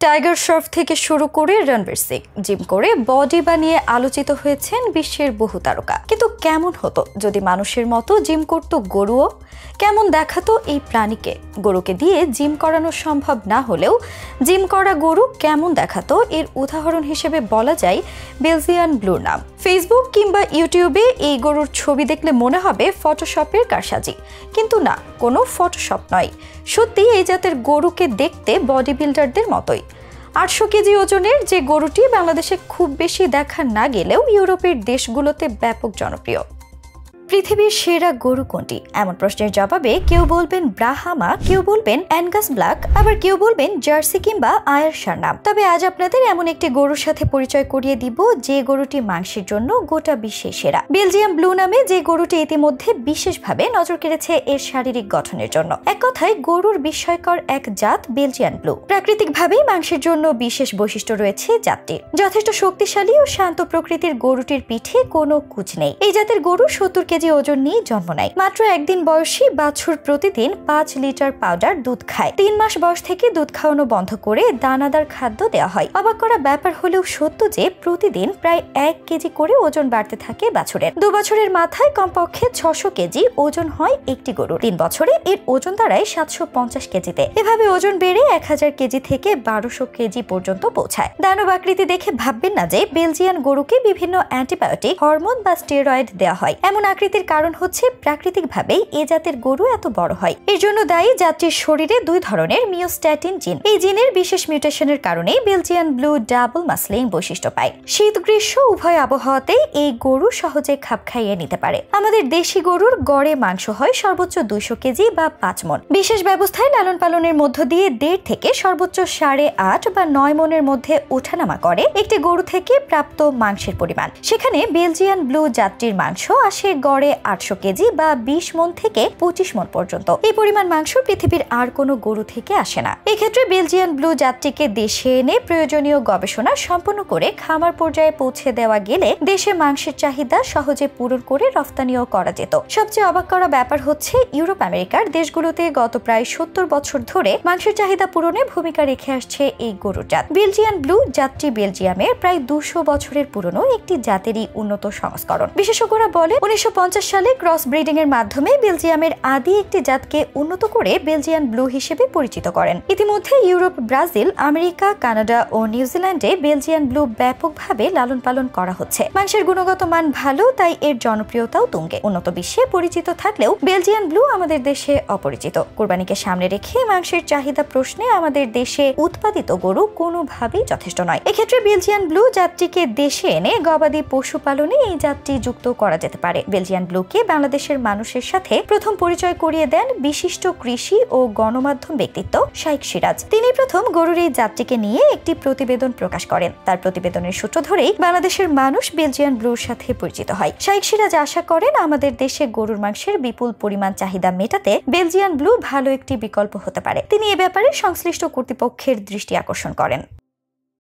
Tiger Shroff থেকে শুরু করে রণবীর সিং জিম করে বডি বানিয়ে আলোচিত হয়েছেন বিশ্বের বহু তারকা। কিন্তু কেমন হতো যদি মানুষের মতো জিম করত গরুও? কেমন দেখাতো এই প্রাণীকে? গরুকে দিয়ে জিম করানো সম্ভব না হলেও জিম করা গরু কেমন দেখাতো এর উদাহরণ হিসেবে বলা যায় বেলজিয়ান ব্লুর নাম। ফেসবুক কিংবা ইউটিউবে এই গরুর ছবি দেখলে মনে হবে ফটোশপের কারসাজি, কিন্তু না, কোনো ফটোশপ নয়। সত্যি এই জাতের গরুকে দেখতে বডি বিল্ডারদের মতোই। 800 কেজি ওজনের যে গরুটি বাংলাদেশে খুব বেশি দেখা না গেলেও ইউরোপের দেশগুলোতে ব্যাপক জনপ্রিয়। পৃথিবীর সেরা গরু কোনটি? এমন প্রশ্নের জবাবে কেউ বলবেন ব্রাহামা, কেউ বলবেন অ্যাঙ্গাস ব্ল্যাক, আবার কেউ বলবেন জার্সি কিংবা আয়ারশার নাম। তবে আজ আপনাদের এমন একটি গরুর সাথে পরিচয় করিয়ে দিব যে গরুটি মাংসের জন্য গোটা বিশ্বে সেরা। বেলজিয়াম ব্লু নামে যে গরুটি ইতিমধ্যে বিশেষভাবে নজর কেড়েছে এর শারীরিক গঠনের জন্য। এক কথায় গরুর বিস্ময়কর এক জাত বেলজিয়ান ব্লু। প্রাকৃতিকভাবেই মাংসের জন্য বিশেষ বৈশিষ্ট্য রয়েছে জাতটির। যথেষ্ট শক্তিশালী ও শান্ত প্রকৃতির গরুটির পিঠে কোনো কুচ নেই। এই জাতের গরু 70 কেজি ওজন নিয়ে জন্ম নেয়। মাত্র একদিন বয়সী বাছুর প্রতিদিন 5 লিটার পাউডার দুধ খায়। 3 মাস বয়স থেকে দুধ খাওয়ানো বন্ধ করে দানাদার খাদ্য দেওয়া হয়। অবাক করা ব্যাপার হলেও সত্য যে প্রতিদিন প্রায় 1 কেজি করে ওজন বাড়তে থাকে বাছুরের। 2 বছরের মাথায় কমপক্ষে 600 কেজি ওজন হয় একটি গরুর। 3 বছরে এর ওজন দাঁড়ায় 750 কেজিতে। এভাবে ওজন বেড়ে 1000 কেজি থেকে 1200 কেজি পর্যন্ত পৌঁছায়। দানব আকৃতি দেখে ভাববেন না যে বেলজিয়ান গরুকে বিভিন্ন অ্যান্টিবায়োটিক, হরমোন বা স্টেরয়েড দেওয়া হয়। এমন আকৃতির কারণ হচ্ছে প্রাকৃতিকভাবেই এ জাতের গরু এত বড় হয়। এর জন্য দায়ী জাতটির শরীরে 2 ধরনের মিওস্ট্যাটিন জিন। এই জিনের বিশেষ মিউটেশনের কারণে বেলজিয়ান ব্লু ডাবল মাসলিং বৈশিষ্ট্য পায়। শীত গ্রীষ্ম উভয় আবহাওয়াতেই এই গরু সহজে খাপ খাইয়ে নিতে পারে। আমাদের দেশি গরুর গড়ে মাংস হয় সর্বোচ্চ 200 কেজি বা 5 মণ। বিশেষ ব্যবস্থায় লালন পালনের মধ্য দিয়ে 1.5 থেকে সর্বোচ্চ 8.5 বা 9 মণের মধ্যে ওঠানামা করে একটি গরু থেকে প্রাপ্ত মাংসের পরিমাণ। সেখানে বেলজিয়ান ব্লু জাতটির মাংস আসে গড়ে 800 কেজি বা 20 মণ থেকে 25 মণ পর্যন্ত। এই পরিমাণ মাংস পৃথিবীর আর কোনো গরু থেকে আসে না। এক্ষেত্রে বেলজিয়ান ব্লু জাতটিকে দেশে এনে প্রয়োজনীয় গবেষণা সম্পন্ন করে খামার পর্যায়ে পৌঁছে দেওয়া গেলে দেশে মাংসের চাহিদা সহজে পূরণ করে রফতানিও করা যেত। সবচেয়ে অবাক করা ব্যাপার হচ্ছে ইউরোপ আমেরিকার দেশগুলোতে গত প্রায় 70 বছর ধরে মাংসের চাহিদা পূরণে ভূমিকা রেখে আসছে এই গরুর জাত। বেলজিয়ান ব্লু জাতটি বেলজিয়ামের প্রায় 200 বছরের পুরনো একটি জাতেরই উন্নত সংস্করণ। বিশেষজ্ঞরা বলে 1950 সালে ক্রস ব্রিডিং এর মাধ্যমে বেলজিয়ামের আদি একটি জাতকে উন্নত করে বেলজিয়ান ব্লু হিসেবে পরিচিত করেন। ইতিমধ্যে ইউরোপ, ব্রাজিল, আমেরিকা, কানাডা ও নিউজিল্যান্ডে বেলজিয়ান ব্লু ব্যাপকভাবে লালন পালন করা হচ্ছে। মাংসের গুণগত মান ভালো, তাই এর জনপ্রিয়তাও তুঙ্গে। উন্নত বিশ্বে পরিচিত থাকলেও বেলজিয়ান ব্লু আমাদের দেশে অপরিচিত। কোরবানিকে সামনে রেখে মাংসের চাহিদা প্রশ্নে আমাদের দেশে উৎপাদিত গরু কোনোভাবেই যথেষ্ট নয়। এক্ষেত্রে বেলজিয়ান ব্লু জাতটিকে দেশে এনে গবাদি পশুপালনে এই জাতটি যুক্ত করা যেতে পারে। বেলজিয়ান ব্লুকে বাংলাদেশের মানুষের সাথে প্রথম পরিচয় করিয়ে দেন বিশিষ্ট কৃষি ও গণমাধ্যম ব্যক্তিত্ব শাইখ সিরাজ। তিনি প্রথম গরুর এই জাতটিকে নিয়ে একটি প্রতিবেদন প্রকাশ করেন। তার প্রতিবেদনের সূত্র ধরেই বাংলাদেশের মানুষ বেলজিয়ান ব্লুর সাথে পরিচিত হয়। শাইখ সিরাজ আশা করেন আমাদের দেশে গরুর মাংসের বিপুল পরিমাণ চাহিদা মেটাতে বেলজিয়ান ব্লু ভালো একটি বিকল্প হতে পারে। তিনি এ ব্যাপারে সংশ্লিষ্ট কর্তৃপক্ষের দৃষ্টি আকর্ষণ করেন।